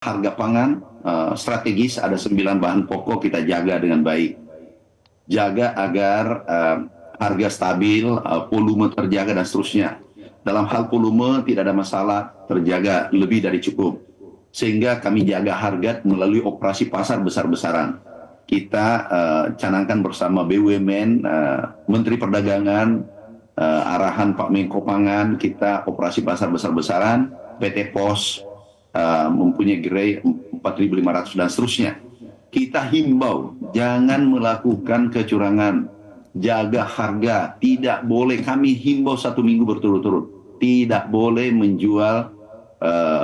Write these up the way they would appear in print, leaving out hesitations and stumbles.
Harga pangan strategis, ada 9 bahan pokok kita jaga dengan baik. Jaga agar harga stabil, volume terjaga dan seterusnya. Dalam hal volume tidak ada masalah, terjaga lebih dari cukup. Sehingga kami jaga harga melalui operasi pasar besar-besaran. Kita canangkan bersama BUMN, Menteri Perdagangan, arahan Pak Menko Pangan, kita operasi pasar besar-besaran, PT POS, mempunyai gerai 4.500 dan seterusnya. Kita himbau jangan melakukan kecurangan, jaga harga, tidak boleh, kami himbau 1 minggu berturut-turut, tidak boleh menjual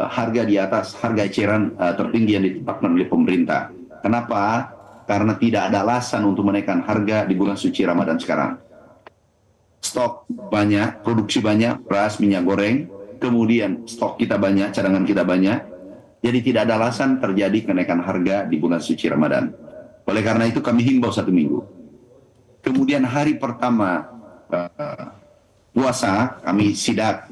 harga di atas harga eceran tertinggi yang ditetapkan oleh pemerintah. Kenapa? Karena tidak ada alasan untuk menaikkan harga di bulan suci Ramadan sekarang. Stok banyak, produksi banyak, beras, minyak goreng, kemudian stok kita banyak, cadangan kita banyak, jadi tidak ada alasan terjadi kenaikan harga di bulan suci Ramadan. Oleh karena itu kami himbau 1 minggu. Kemudian hari pertama puasa kami sidak,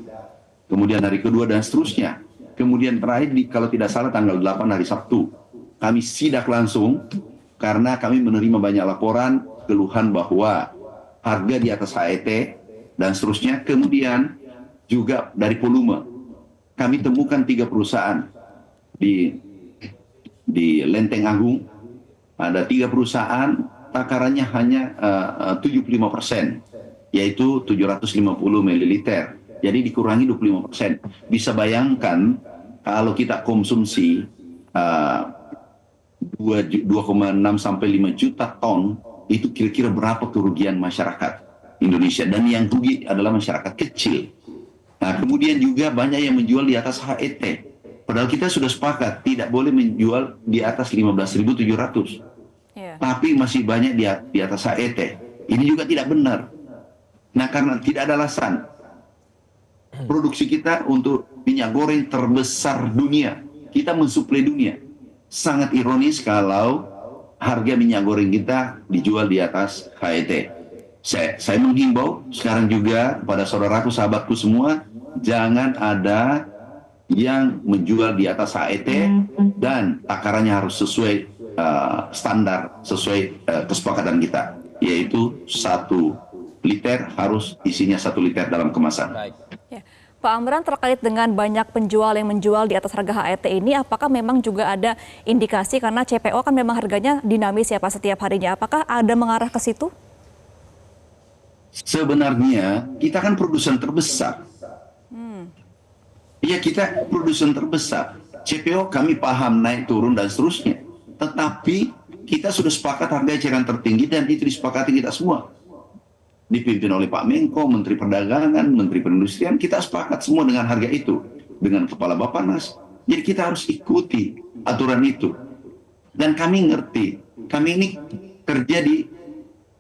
kemudian hari kedua dan seterusnya. Kemudian terakhir kalau tidak salah tanggal 8 hari Sabtu, kami sidak langsung karena kami menerima banyak laporan keluhan bahwa harga di atas HET dan seterusnya. Kemudian juga dari volume, kami temukan 3 perusahaan di Lenteng Agung, ada 3 perusahaan takarannya hanya 75%, yaitu 750 ml. Jadi dikurangi 25%. Bisa bayangkan kalau kita konsumsi 2,6 sampai 5 juta ton, itu kira-kira berapa kerugian masyarakat Indonesia, dan yang rugi adalah masyarakat kecil. Nah, kemudian juga banyak yang menjual di atas HET. Padahal kita sudah sepakat tidak boleh menjual di atas 15.700. Yeah. Tapi masih banyak di atas HET. Ini juga tidak benar. Nah, karena tidak ada alasan. Produksi kita untuk minyak goreng terbesar dunia. Kita mensuplai dunia. Sangat ironis kalau harga minyak goreng kita dijual di atas HET. Saya menghimbau sekarang juga kepada saudaraku, sahabatku semua, jangan ada yang menjual di atas HET dan takarannya harus sesuai standar, sesuai kesepakatan kita, yaitu 1 liter harus isinya 1 liter dalam kemasan. Baik. Ya. Pak Amran, terkait dengan banyak penjual yang menjual di atas harga HET ini, apakah memang juga ada indikasi, karena CPO kan memang harganya dinamis ya Pak setiap harinya, apakah ada mengarah ke situ? Sebenarnya kita kan produsen terbesar. Iya, kita produsen terbesar. CPO kami paham naik turun dan seterusnya. Tetapi kita sudah sepakat harga eceran tertinggi dan itu disepakati kita semua. Dipimpin oleh Pak Menko, Menteri Perdagangan, Menteri Perindustrian, kita sepakat semua dengan harga itu. Dengan Kepala Bappenas. Jadi kita harus ikuti aturan itu. Dan kami ngerti, kami ini kerja di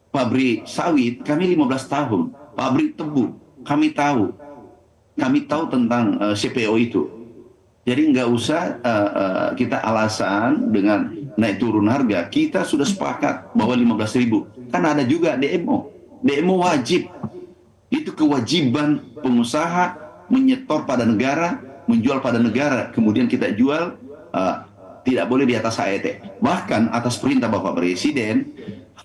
pabrik sawit, kami 15 tahun. Pabrik tebu, kami tahu. Kami tahu tentang CPO itu. Jadi nggak usah kita alasan dengan naik turun harga. Kita sudah sepakat bahwa 15.000. Kan ada juga DMO. DMO wajib. Itu kewajiban pengusaha menyetor pada negara, menjual pada negara. Kemudian kita jual, tidak boleh di atas HET. Bahkan atas perintah Bapak Presiden,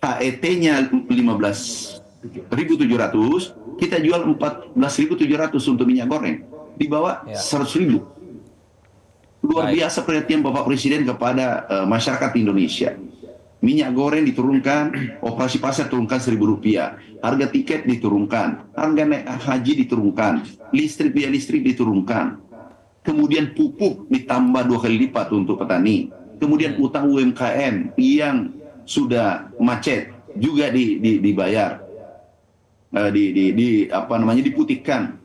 HET-nya 15.700, kita jual 14.700 untuk minyak goreng. Di bawah 100.000. Luar biasa perhatian Bapak Presiden kepada masyarakat Indonesia. Minyak goreng diturunkan, operasi pasar turunkan Rp1.000, harga tiket diturunkan, harga naik haji diturunkan, biaya listrik diturunkan, kemudian pupuk ditambah 2 kali lipat untuk petani, kemudian utang UMKM yang sudah macet juga dibayar, diputihkan.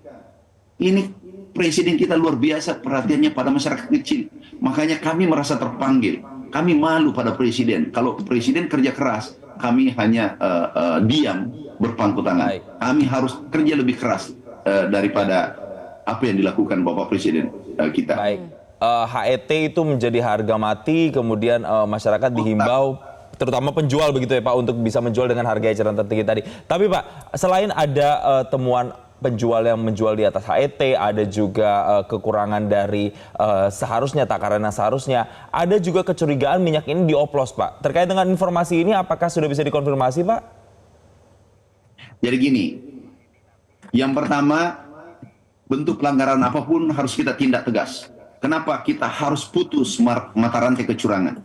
Ini Presiden kita luar biasa perhatiannya pada masyarakat kecil. Makanya kami merasa terpanggil. Kami malu pada Presiden. Kalau Presiden kerja keras, kami hanya diam berpangku tangan. Kami harus kerja lebih keras daripada apa yang dilakukan Bapak Presiden kita. Baik, HET itu menjadi harga mati, kemudian masyarakat dihimbau, terutama penjual begitu ya Pak, untuk bisa menjual dengan harga eceran tertinggi tadi. Tapi Pak, selain ada temuan penjual yang menjual di atas HET, ada juga kekurangan dari seharusnya takaran yang seharusnya, ada juga kecurigaan minyak ini dioplos, Pak. Terkait dengan informasi ini, apakah sudah bisa dikonfirmasi, Pak? Jadi gini, yang pertama, bentuk pelanggaran apapun harus kita tindak tegas. Kenapa kita harus putus mata rantai kecurangan?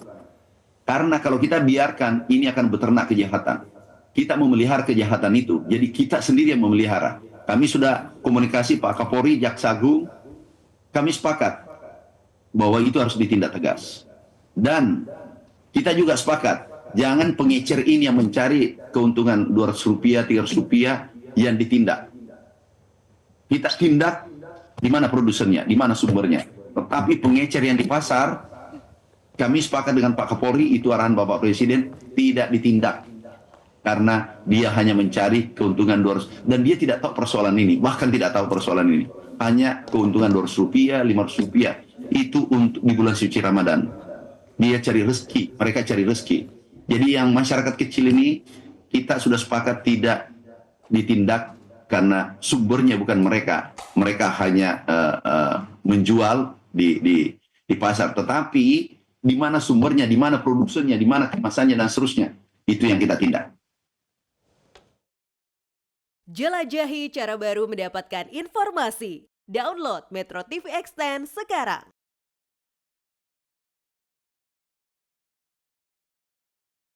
Karena kalau kita biarkan, ini akan beternak kejahatan. Kita memelihara kejahatan itu, jadi kita sendiri yang memelihara. Kami sudah komunikasi Pak Kapolri, Jaksa Agung, kami sepakat bahwa itu harus ditindak tegas. Dan kita juga sepakat, jangan pengecer ini yang mencari keuntungan Rp200, Rp300 yang ditindak. Kita tindak di mana produsennya, di mana sumbernya. Tetapi pengecer yang di pasar, kami sepakat dengan Pak Kapolri, itu arahan Bapak Presiden, tidak ditindak. Karena dia hanya mencari keuntungan Rp200. Dan dia tidak tahu persoalan ini, bahkan tidak tahu persoalan ini. Hanya keuntungan Rp200, Rp500. Itu untuk di bulan suci Ramadan. Dia cari rezeki, mereka cari rezeki. Jadi yang masyarakat kecil ini, kita sudah sepakat tidak ditindak karena sumbernya bukan mereka. Mereka hanya menjual di pasar. Tetapi di mana sumbernya, di mana produksinya, di mana kemasannya, dan seterusnya. Itu yang kita tindak. Jelajahi cara baru mendapatkan informasi. Download Metro TV Extend sekarang.